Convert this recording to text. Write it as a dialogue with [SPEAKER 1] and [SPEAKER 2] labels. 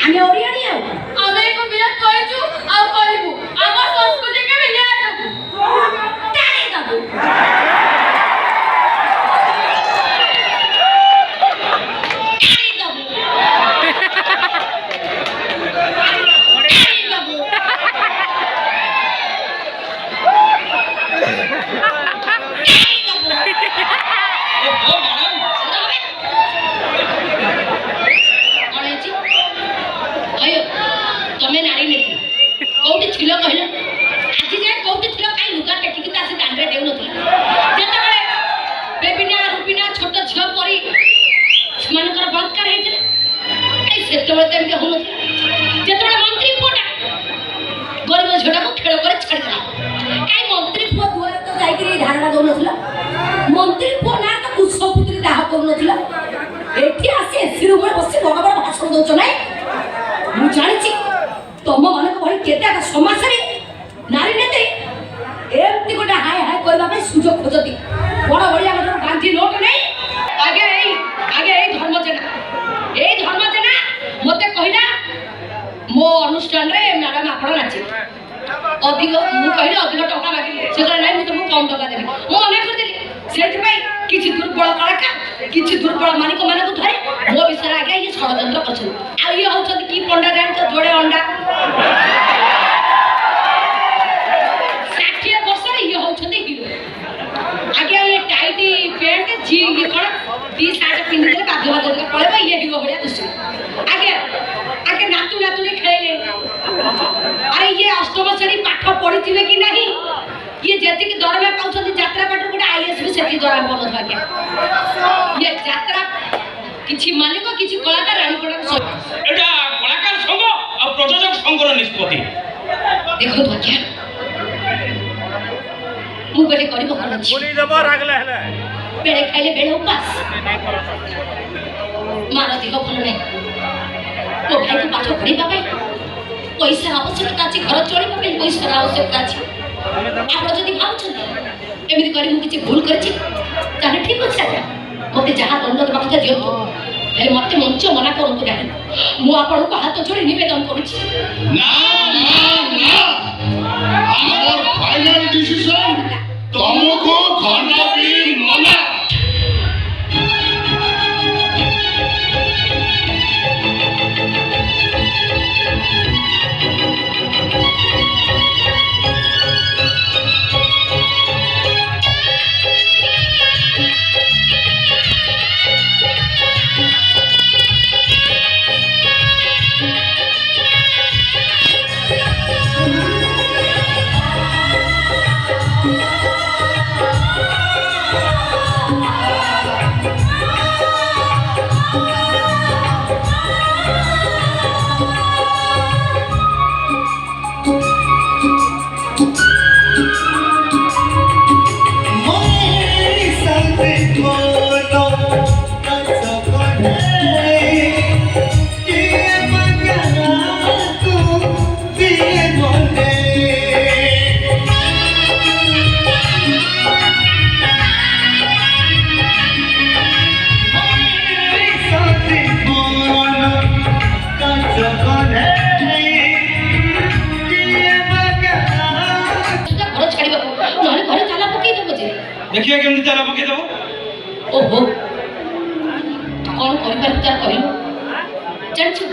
[SPEAKER 1] आमे ओरियानी आउ
[SPEAKER 2] आमे को बिराट कहजु आ कहबु आमा संस्कृति के बिना दबु
[SPEAKER 1] टाणी दबु तमे नारी नेती कोठी छिलो कहलो आज जे कोठी छिलो काई लुगा टेकी ता से दांडे देउ नथला जेते बेले बेबिना रुबिना छोट झियो परी मानकर बलात्कार हेतिला काई सेते बेले तेम हो नथला जेते बेले मंत्री पोटा गरीब झोटा को खेल करे छाड़ला काई मंत्री पो दुआर तो जाईकरी धारणा दउ नथला मंत्री पो ना तो कुसपुत्री दाह करू नथला एठी आसे एसी रूम में बसी बड़ बड़ भाषण दउछ नै मु जानिछि तम मानक भई केते समाज रे नारी नेते एमती गोटा हाय हाय करबा पे सुजोग खोजती बड़ बड़िया मतलब गांधी नोट नहीं आगे ए धर्मजेना मते कहिला मो अनुष्ठान रे मैडम आपण नाची अधिक मु कहिला अधिक टका मागिले से कहला नहीं मु तुमको कम टका देबी मु मना कर देली सेति पई किछि दुर्बल कलाकार किछि दुर्बल मालिक माने को धरे मो विषय आगे ये षडयंत्र करछन आ ये होछन की पंडा जान तो जोड़े अंडा 60 वर्ष ये होछन हीरो आगे ये टाइट पैंट जी ये कोन टी शर्ट पिन दे बाध्य बाध्य पळेबा ये हीरो बढिया दुसि आगे नातू नातुनी खेले अरे ये अष्टम श्रेणी पाठ पढिथिबे कि नाही ये जेति की दरमे पाउछन यात्रा पाठ गोटे आईएएस भी सेति दरमे बोल भाग्य ये यात्रा किछि मालिक किछि कलाकार रानी कोडा
[SPEAKER 3] एटा कलाकार संघ आ प्रयोजक संघर निष्पत्ति
[SPEAKER 1] देखो तो क्या मु बेटे करिबो कोन
[SPEAKER 3] बोली देबो रागले हेले
[SPEAKER 1] बेड़े खाइले बेड़े उपास मारो दिह भल नै ओ भाई को पाठ पढिबा पई पैसा आवश्यकता अछि घर चलिबा पई पैसा आवश्यकता अछि आप जदि भावछन्ती एमिति करी मु किछि भूल करछि ताने ठीक अछि आज्ञा मते जहा दंड देबा कथा दियंतु हे मते मंच मना करंतु नाही मु आपन को हाथ जोड़ी निवेदन करूछि
[SPEAKER 4] ना आवर फाइनल डिसीजन तुमको खंडगिरी मना
[SPEAKER 3] देखिए केमती ताला पके देबो
[SPEAKER 1] ओहो कौन कर पार तार कहलो जान छु